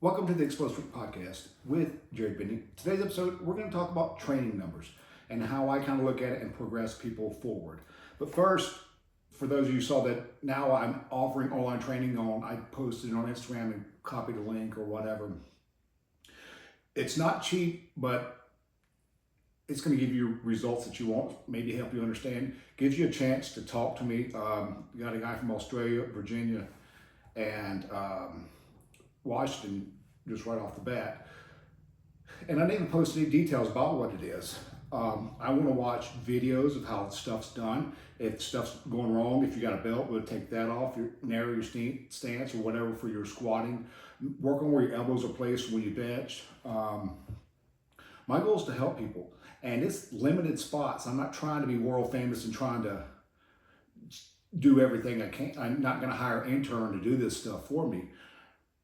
Welcome to the Explosive Freak Podcast with Jerry Benny. Today's episode, we're going to talk about training numbers and how I kind of look at it and progress people forward. But first, for those of you who saw that now I'm offering online training I posted it on Instagram and copied a link or whatever. It's not cheap, but it's going to give you results that you want, maybe help you understand. Gives you a chance to talk to me. Got a guy from Australia, Virginia, and Washington just right off the bat. And I didn't post any details about what it is. I want to watch videos of how stuff's done. If stuff's going wrong, if you got a belt, we'll take that off. Narrow your stance or whatever for your squatting. Work on where your elbows are placed when you bench. My goal is to help people. And it's limited spots. I'm not trying to be world famous and trying to do everything I can. I'm not going to hire an intern to do this stuff for me,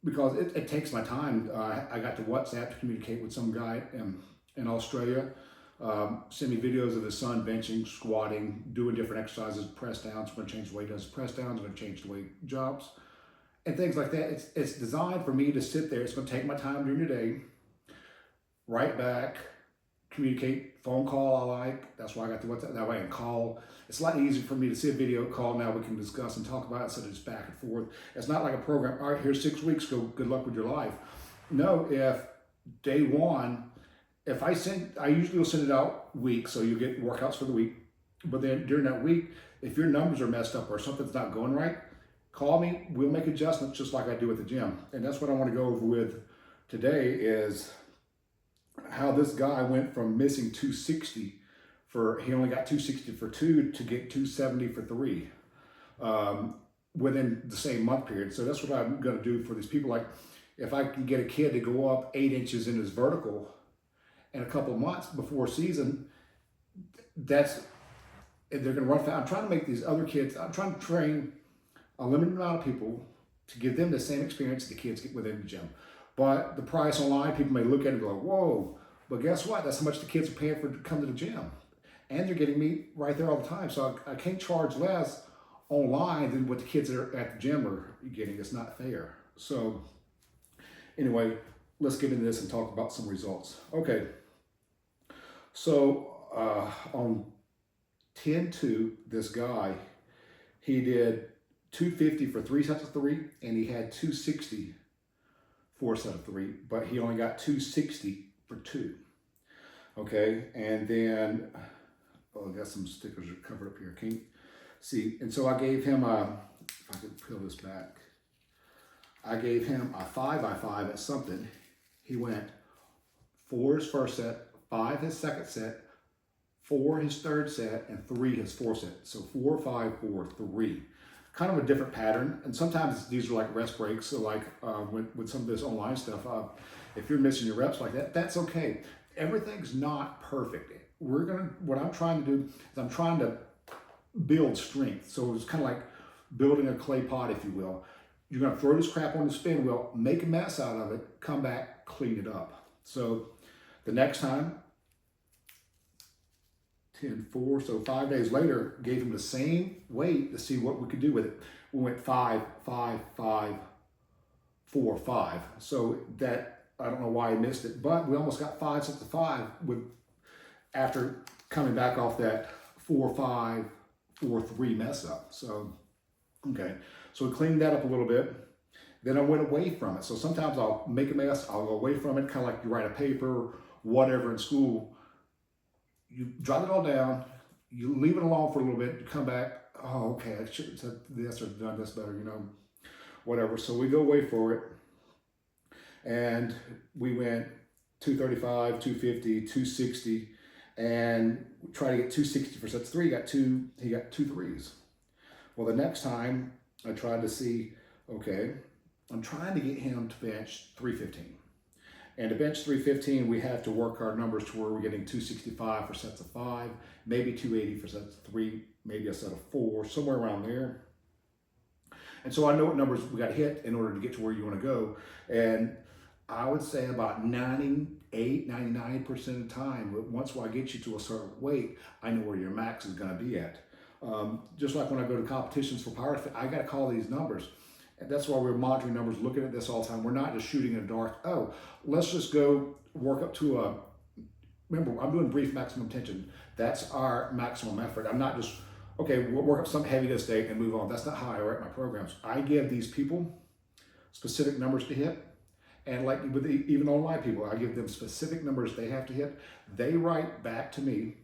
because it takes my time. I got to WhatsApp to communicate with some guy in Australia. Send me videos of his son benching, squatting, doing different exercises, press downs. Going to change the way he does press downs. Going to change the way he jumps, and things like that. It's designed for me to sit there. It's going to take my time during the day, write back, communicate, phone call I like. That's why I got the WhatsApp. That way I can call. It's a lot easier for me to see a video call. Now we can discuss and talk about it instead of just back and forth. It's not like a program. All right, here's 6 weeks. Go. Good luck with your life. No, if day one, I usually will send it out week, so you get workouts for the week. But then during that week, if your numbers are messed up or something's not going right, call me. We'll make adjustments just like I do at the gym. And that's what I want to go over with today is how this guy went from missing 260 he only got 260 for 2 to get 270 for 3 within the same month period. So that's what I'm going to do for these people. Like if I can get a kid to go up 8 inches in his vertical in a couple of months before season, they're going to run fast. I'm trying to make these other kids, I'm trying to train a limited amount of people to give them the same experience the kids get within the gym. But the price online, people may look at it and go, whoa, but guess what? That's how much the kids are paying to come to the gym. And they're getting me right there all the time. So I can't charge less online than what the kids that are at the gym are getting. It's not fair. So anyway, let's get into this and talk about some results. Okay. So on 10-2, this guy, he did 250 for 3 sets of 3, and he had 260 for a set of 3, but he only got 260 for 2. Okay, and then I got some stickers covered up here. Can't see. And so I gave him if I could peel this back, I gave him a 5x5 at something. He went 4 his first set, 5 his second set, 4 his third set, and 3 his fourth set. So 4, 5, 4, 3. Kind of a different pattern. And sometimes these are like rest breaks. So like with some of this online stuff, if you're missing your reps like that, that's okay. Everything's not perfect. What I'm trying to do is I'm trying to build strength. So it's kind of like building a clay pot, if you will. You're going to throw this crap on the spin wheel, make a mess out of it, come back, clean it up. So the next time, 10-4, so 5 days later, gave him the same weight to see what we could do with it. We went 5, 5, 5, 4, 5. So that, I don't know why I missed it, but we almost got 5 sets of 5 after coming back off that 4, 5, 4, 3 mess up. So, okay. So we cleaned that up a little bit. Then I went away from it. So sometimes I'll make a mess, I'll go away from it, kind of like you write a paper, whatever in school. You jot it all down, you leave it alone for a little bit, you come back, oh, okay, I should have said this or done this better, whatever. So we go away for it. And we went 235, 250, 260, and try to get 260 for sets 3. He got two threes. Well, the next time I tried to see, okay, I'm trying to get him to bench 315. And to bench 315, we have to work our numbers to where we're getting 265 for sets of 5, maybe 280 for sets of 3, maybe a set of 4, somewhere around there. And so I know what numbers we got to hit in order to get to where you want to go. And I would say about 98, 99% of the time, once I get you to a certain weight, I know where your max is going to be at. Just like when I go to competitions for powerlifting, I got to call these numbers. And that's why we're monitoring numbers, looking at this all the time. We're not just shooting in the dark. Oh, let's just go work up to a, remember, I'm doing brief maximum tension. That's our maximum effort. I'm not just, okay, we'll work up something heavy this day and move on. That's not how I write my programs. I give these people specific numbers to hit. And like with even online people, I give them specific numbers they have to hit. They write back to me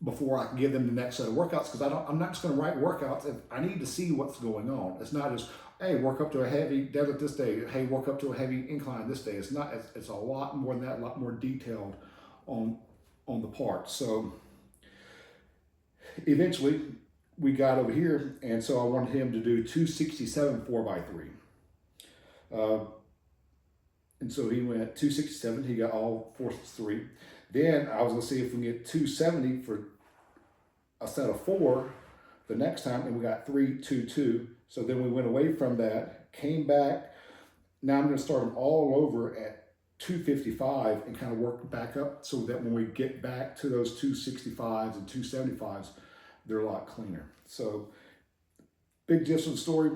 before I can give them the next set of workouts, because I'm not just going to write workouts. If I need to see what's going on. It's not just, hey, work up to a heavy deadlift this day. Hey, work up to a heavy incline this day. It's not. It's a lot more than that. A lot more detailed on the part. So eventually we got over here, and so I wanted him to do 267 4x3. And so he went 267. He got all 4 3. Then I was going to see if we can get 270 for a set of 4 the next time, and we got 3 2 2. So then we went away from that, came back. Now I'm going to start them all over at 255 and kind of work back up so that when we get back to those 265s and 275s, they're a lot cleaner. So big gist of the story.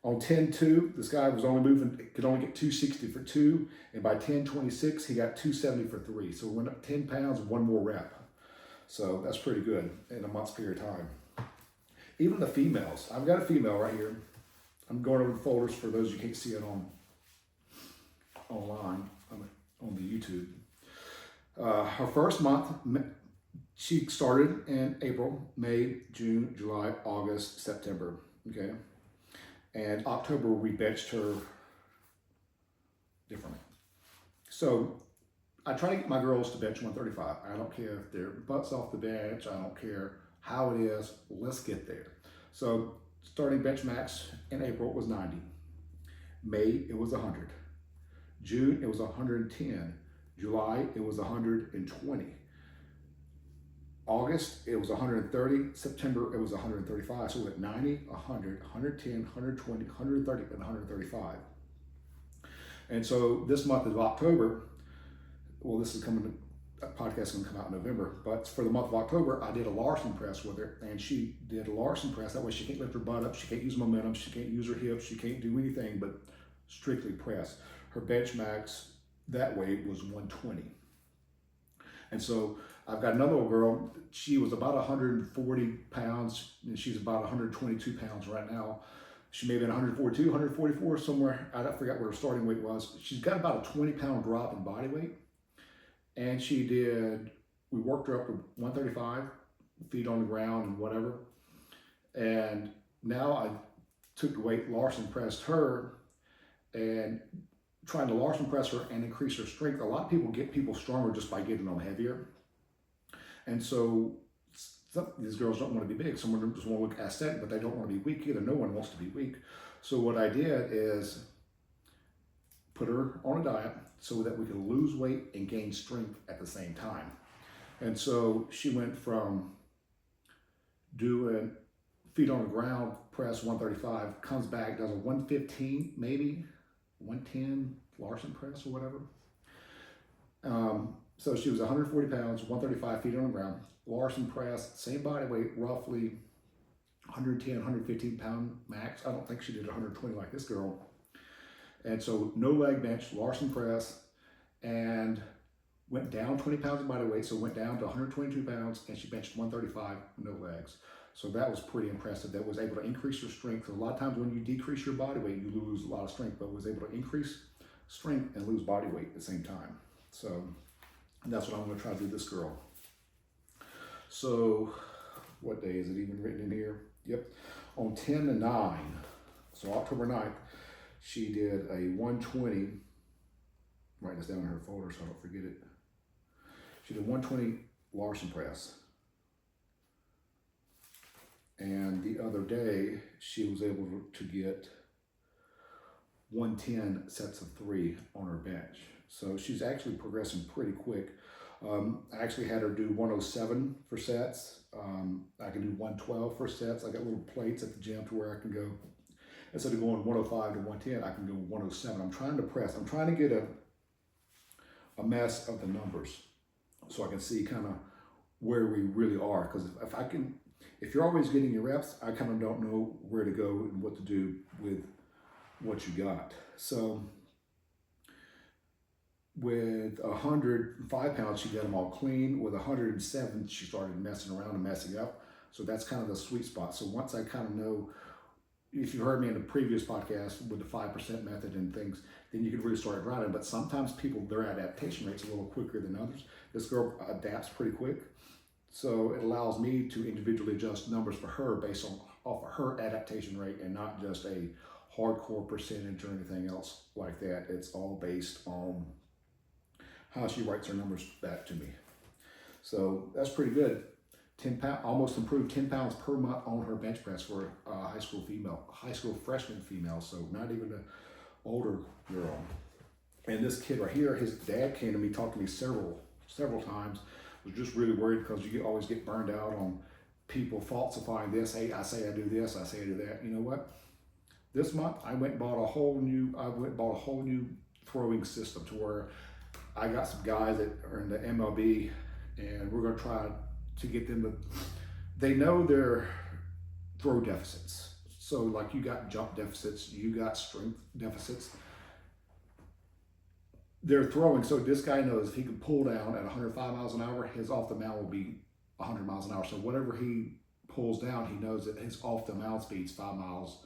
On 10-2, this guy was only moving, could only get 260 for 2, and by 10-26, he got 270 for 3. So we went up 10 pounds and 1 more rep. So that's pretty good in a month's period of time. Even the females, I've got a female right here. I'm going over the folders for those you can't see it online on the YouTube. Her first month, she started in April, May, June, July, August, September. Okay. And October, we benched her differently. So I try to get my girls to bench 135. I don't care if they're butts off the bench. I don't care how it is. Let's get there. So starting bench max in April was 90. May, it was 100. June, it was 110. July, it was 120. August, it was 130. September, it was 135. So we went 90, 100, 110, 120, 130, and 135. And so this month of October, well, this is coming, a podcast is going to come out in November, but for the month of October, I did a Larson press with her, and she did a Larson press. That way she can't lift her butt up, she can't use momentum, she can't use her hips, she can't do anything but strictly press. Her bench max that way was 120. And so I've got another little girl, she was about 140 pounds, and she's about 122 pounds right now. She may have been 142, 144, somewhere, I forgot what her starting weight was. She's got about a 20-pound drop in body weight. And we worked her up to 135, feet on the ground and whatever. And now I took the weight, Larson pressed her, and trying to Larson press her and increase her strength. A lot of people get people stronger just by getting them heavier. And so these girls don't want to be big. Some of them just want to look aesthetic, but they don't want to be weak either. No one wants to be weak. So what I did is put her on a diet so that we could lose weight and gain strength at the same time. And so she went from doing feet on the ground, press 135, comes back, does a 115, maybe 110 Larson press or whatever. So she was 140 pounds, 135 feet on the ground, Larson press, same body weight, roughly 110, 115 pound max. I don't think she did 120 like this girl. And so no leg bench, Larson press, and went down 20 pounds of body weight. So went down to 122 pounds, and she benched 135, no legs. So that was pretty impressive. That was able to increase her strength. A lot of times when you decrease your body weight, you lose a lot of strength, but was able to increase strength and lose body weight at the same time. So that's what I'm going to try to do this girl. So what day is it even written in here? Yep. On 10-9, so October 9th, she did a 120, write this down in her folder so I don't forget it. She did 120 Larson press. And the other day, she was able to get 110 sets of 3 on her bench. So she's actually progressing pretty quick. I actually had her do 107 for sets. I can do 112 for sets. I got little plates at the gym to where I can go, instead of going 105 to 110, I can go 107. I'm trying to press. I'm trying to get a mess of the numbers so I can see kind of where we really are. Because if I can if you're always getting your reps, I kind of don't know where to go and what to do with what you got. So with 105 pounds, she got them all clean. With 107, she started messing around and messing up. So that's kind of the sweet spot. So once I kind of know, if you heard me in the previous podcast with the 5% method and things, then you can really start grinding. But sometimes people, their adaptation rate's a little quicker than others. This girl adapts pretty quick. So it allows me to individually adjust numbers for her based on off of her adaptation rate and not just a hardcore percentage or anything else like that. It's all based on how she writes her numbers back to me. So that's pretty good. 10 pounds, almost improved 10 pounds per month on her bench press for a high school freshman female. So not even an older girl. And this kid right here, his dad came to me, talked to me several times. Was just really worried because you always get burned out on people falsifying this. Hey, I say I do this, I say I do that. You know what? This month I went and bought a whole new throwing system to where I got some guys that are in the MLB, and we're gonna try to get them to, they know their throw deficits. So like you got jump deficits, you got strength deficits. They're throwing, so this guy knows if he can pull down at 105 miles an hour, his off the mound will be 100 miles an hour. So whatever he pulls down, he knows that his off the mound speed's 5 miles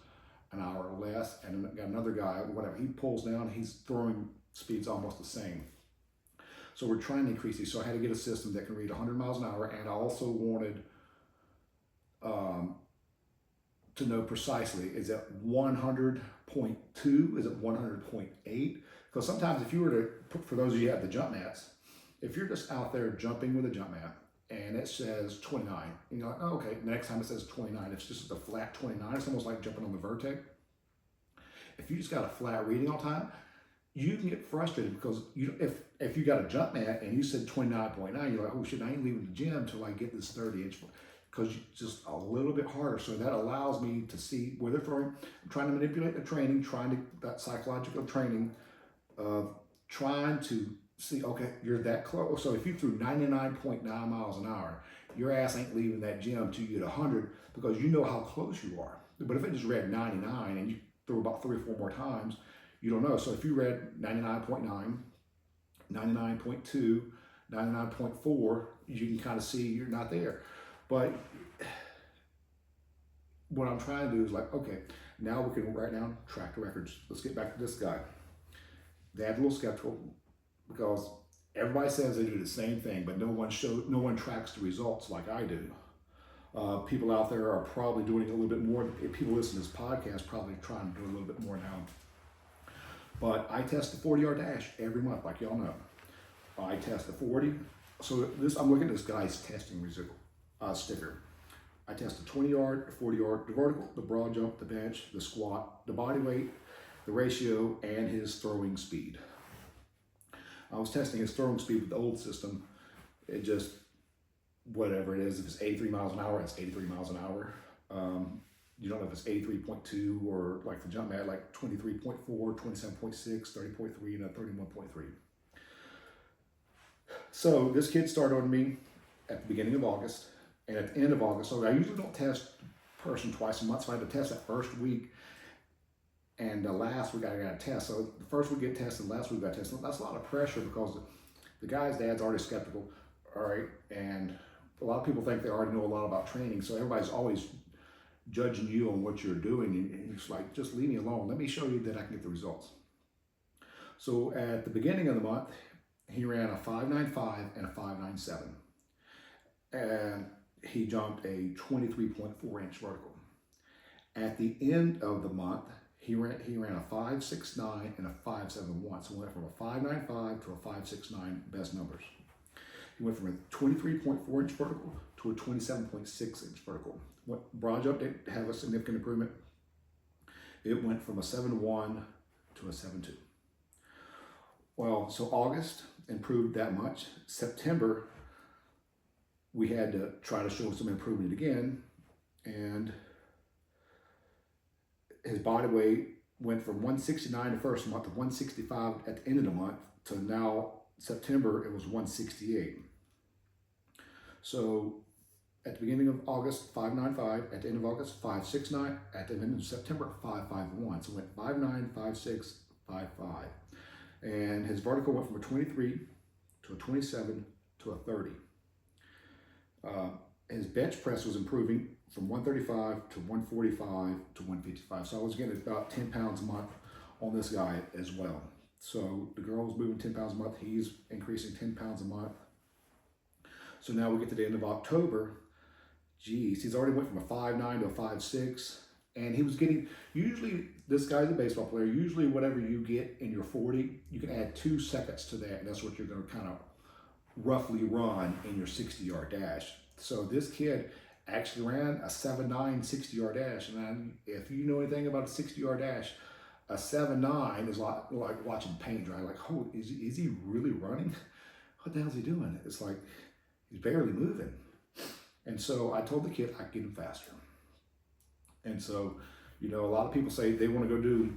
an hour or less. And got another guy, whatever he pulls down, he's throwing speed's almost the same. So we're trying to increase these. So I had to get a system that can read 100 miles an hour, and I also wanted to know precisely, is it 100.2? Is it 100.8? Because sometimes if you were to, for those of you who have the jump mats, if you're just out there jumping with a jump mat and it says 29, and you're like, oh, okay, next time it says 29, it's just a flat 29. It's almost like jumping on the Vertec. If you just got a flat reading all the time, you can get frustrated because if you got a jump mat and you said 29.9, you're like, oh shit, I ain't leaving the gym till I get this 30-inch, because it's just a little bit harder. So that allows me to see where they're throwing. I'm trying to manipulate the training, that psychological training of trying to see, okay, you're that close. So if you threw 99.9 miles an hour, your ass ain't leaving that gym till you get 100 because you know how close you are. But if it just read 99 and you threw about 3 or 4 more times, you don't know. So if you read 99.9, 99.2, 99.4, you can kind of see you're not there. But what I'm trying to do is like, okay, now we can write down track the records. Let's get back to this guy. Dad's a little skeptical because everybody says they do the same thing, but no one tracks the results like I do. People out there are probably doing a little bit more. If people listen to this podcast, probably trying to do a little bit more now. But I test the 40-yard dash every month, like y'all know. I test the 40. So I'm looking at this guy's testing sticker. I test the 20-yard, 40-yard, the vertical, the broad jump, the bench, the squat, the body weight, the ratio, and his throwing speed. I was testing his throwing speed with the old system. It just, whatever it is, if it's 83 miles an hour, it's 83 miles an hour. You don't know if it's 83.2 or like the jump mat, like 23.4, 27.6, 30.3, and a 31.3. So this kid started on me at the beginning of August and at the end of August. So I usually don't test person twice a month. So I had to test that first week and the last week I got to test. So the first week get tested, last week I got tested. That's a lot of pressure because the guy's dad's already skeptical, all right? And a lot of people think they already know a lot about training. So everybody's always judging you on what you're doing, and it's like, just leave me alone. Let me show you that I can get the results. So at the beginning of the month, he ran a 5.95 and a 5.97, and he jumped a 23.4-inch vertical. At the end of the month, he ran a 5.69 and a 5.71. So he went from a 5.95 to a 5.69 best numbers. He went from a 23.4-inch vertical to a 27.6-inch vertical. What broad jump did have a significant improvement. It went from a 7.1 to a 7.2. Well, so August improved that much. September, we had to try to show some improvement again, and his body weight went from 169 the first month to 165 at the end of the month to now September it was 168. So At the beginning of August, 595. At the end of August, 569. At the end of September, 551. So it went 59, 56, 55. And his vertical went from a 23 to a 27 to a 30. His bench press was improving from 135 to 145 to 155. So I was getting about 10 pounds a month on this guy as well. So the girl was moving 10 pounds a month. He's increasing 10 pounds a month. So now we get to the end of October. Geez, he's already went from a 5'9" to a 5'6". And he was getting, usually this guy's a baseball player, usually whatever you get in your 40, you can add 2 seconds to that. And that's what you're going to kind of roughly run in your 60-yard dash. So this kid actually ran a 7'9", 60-yard dash. And if you know anything about a 60-yard dash, a 7'9" is like watching paint dry. Like, oh, is he really running? What the hell is he doing? It's like he's barely moving. And so I told the kid I could get him faster. And so, you know, a lot of people say they want to go do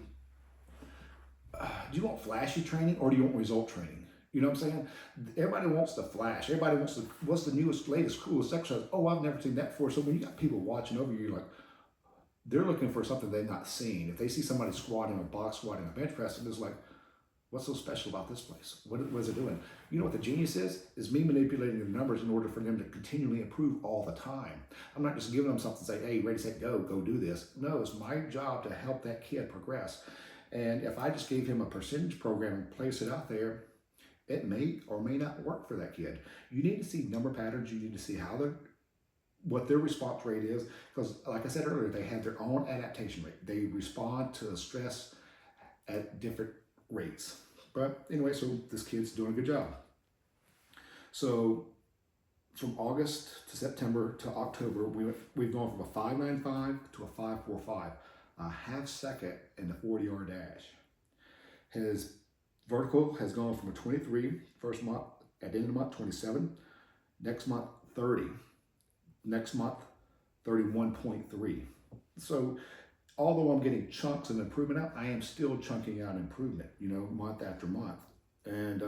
you want flashy training or do you want result training? You know what I'm saying? Everybody wants the flash. Everybody wants what's the newest, latest, coolest exercise. Oh, I've never seen that before. So when you got people watching over you, you're like, they're looking for something they've not seen. If they see somebody squatting a box squatting a bench press, it's like, what's so special about this place? What is it doing? You know what the genius is me manipulating the numbers in order for them to continually improve all the time. I'm not just giving them something to say, hey, ready, set, go do this. No, it's my job to help that kid progress. And if I just gave him a percentage program and place it out there, it may or may not work for that kid. You need to see number patterns. You need to see what their response rate is. Because like I said earlier, they have their own adaptation rate. They respond to stress at different rates. But anyway, so this kid's doing a good job. So from August to September to October, we've gone from a 5.95 to a 5.45, a half second in the 40-yard dash. His vertical has gone from a 23 first month, at the end of the month, 27. Next month, 30. Next month, 31.3. So although I'm getting chunks of improvement out, I am still chunking out improvement, you know, month after month. And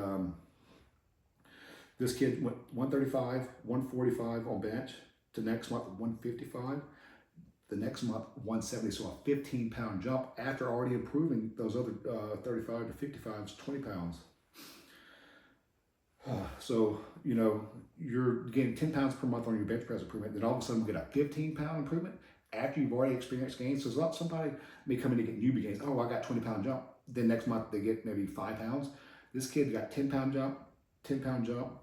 this kid went 135, 145 on bench to next month 155. The next month 170, so a 15-pound jump after already improving those other 35 to 55s, 20 pounds. So, you know, you're getting 10 pounds per month on your bench press improvement, then all of a sudden you get a 15-pound improvement after you've already experienced gains. So somebody may come in to get newbie gains. Oh, I got 20-pound jump. Then next month they get maybe 5 pounds. This kid got 10-pound jump, 10-pound jump,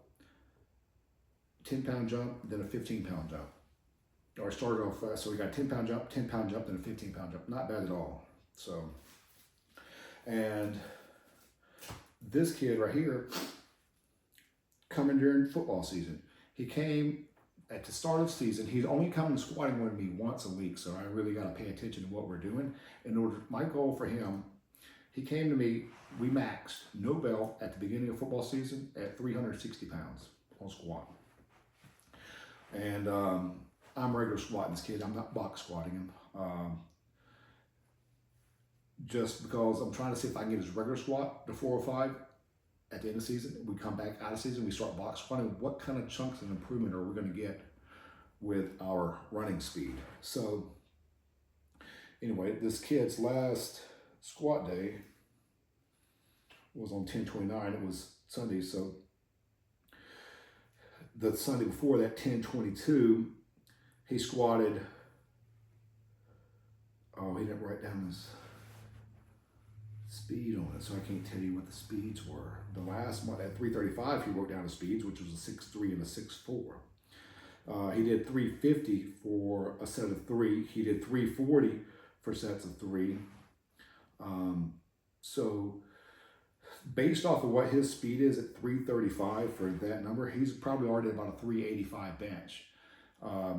10-pound jump, then a 15-pound jump. Or started off fast, so we got 10-pound jump, 10-pound jump, then a 15-pound jump. Not bad at all. So, and this kid right here, coming during football season, he came at the start of the season. He's only coming squatting with me once a week, so I really got to pay attention to what we're doing. My goal for him, he came to me, we maxed no belt at the beginning of football season at 360 pounds on squat. And I'm regular squatting this kid. I'm not box squatting him. Just because I'm trying to see if I can get his regular squat to 405 at the end of the season. We come back out of season, we start box squatting. What kind of chunks of improvement are we going to get with our running speed? So anyway, this kid's last squat day was on 10/29. It was Sunday. So the Sunday before that, 10/22, he squatted, oh, he didn't write down his speed on it, so I can't tell you what the speeds were. The last month at 335, he wrote down the speeds, which was a 6.3 and a 6.4. He did 350 for a set of 3. He did 340 for sets of 3. So based off of what his speed is at 335 for that number, he's probably already about a 385 bench.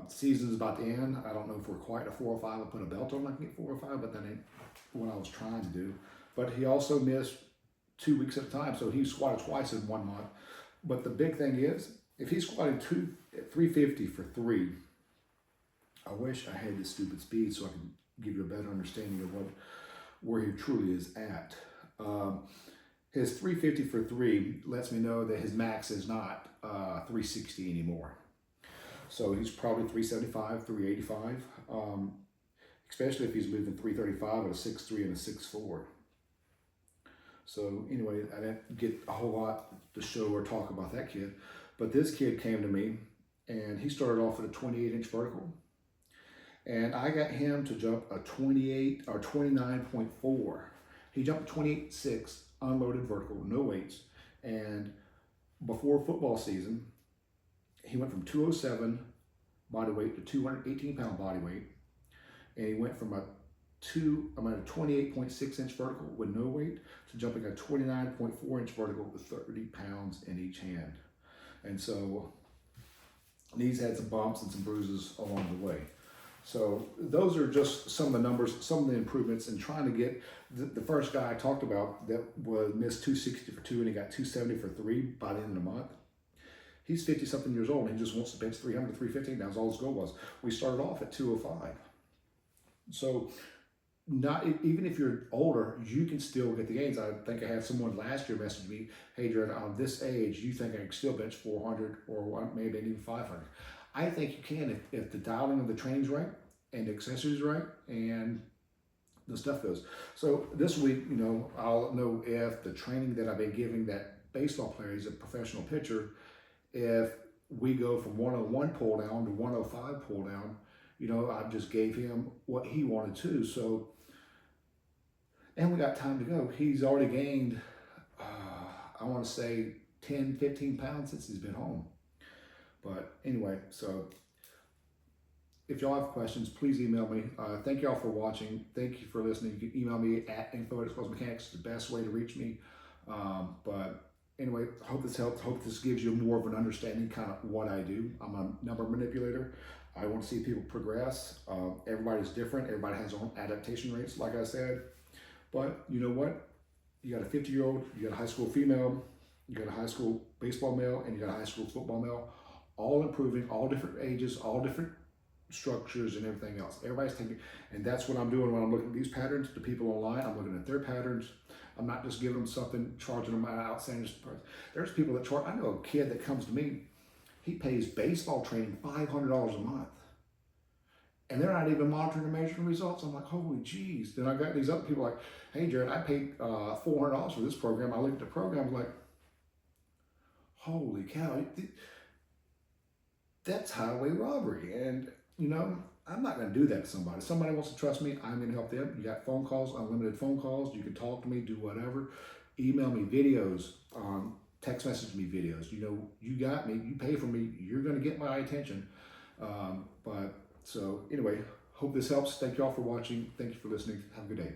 Season's about to end. I don't know if we're quite a 405. I put a belt on, I can get 405, but that ain't what I was trying to do. But he also missed 2 weeks at a time, so he squatted twice in 1 month. But the big thing is, if he's squatting 350 for 3, I wish I had this stupid speed so I could give you a better understanding of where he truly is at. His 350 for 3 lets me know that his max is not 360 anymore. So he's probably 375, 385, especially if he's moving 335 at a 6'3" and a 6'4". So anyway, I didn't get a whole lot to show or talk about that kid. But this kid came to me, and he started off at a 28-inch vertical. And I got him to jump a 28 or 29.4. He jumped 28.6 unloaded vertical, no weights. And before football season, he went from 207 body weight to 218 pound body weight. And he went from a 28.6 inch vertical with no weight to jumping a 29.4 inch vertical with 30 pounds in each hand. And so he's had some bumps and some bruises along the way. So those are just some of the numbers, some of the improvements, and trying to get the first guy I talked about that was missed 260 for 2 and he got 270 for 3 by the end of the month. He's 50 something years old and he just wants to bench 300 to 315. That was all his goal was. We started off at 205. So not even if you're older, you can still get the gains. I think I had someone last year message me, "Hey Jared, on this age, you think I can still bench 400 or maybe even 500?" I think you can if the dialing of the training's right and the accessories right and the stuff goes. So this week, I'll know if the training that I've been giving that baseball player, he's a professional pitcher, if we go from 101 pull down to 105 pull down, I just gave him what he wanted to. So, and we got time to go. He's already gained, I want to say 10, 15 pounds since he's been home. But anyway, so if y'all have questions, please email me. Thank y'all for watching. Thank you for listening. You can email me at info@explosivemechanics. It's the best way to reach me. But anyway, I hope this helps. Hope this gives you more of an understanding kind of what I do. I'm a number manipulator. I want to see people progress. Everybody's different. Everybody has their own adaptation rates, like I said. But you know what? You got a 50-year-old, you got a high school female, you got a high school baseball male, and you got a high school football male, all improving, all different ages, all different structures and everything else. Everybody's taking, and that's what I'm doing when I'm looking at these patterns. The people online, I'm looking at their patterns. I'm not just giving them something, charging them an outstanding price. There's people that charge. I know a kid that comes to me, he pays baseball training $500 a month. And they're not even monitoring or measuring results. I'm like, holy jeez. Then I got these other people like, "Hey Jared, I paid $400 for this program." I looked at the program, I was like, holy cow, that's highway robbery. And I'm not going to do that to somebody. If somebody wants to trust me, I'm going to help them. You got phone calls, unlimited phone calls. You can talk to me, do whatever. Email me videos, text message me videos. You got me, you pay for me, you're going to get my attention. So anyway, hope this helps. Thank you all for watching. Thank you for listening. Have a good day.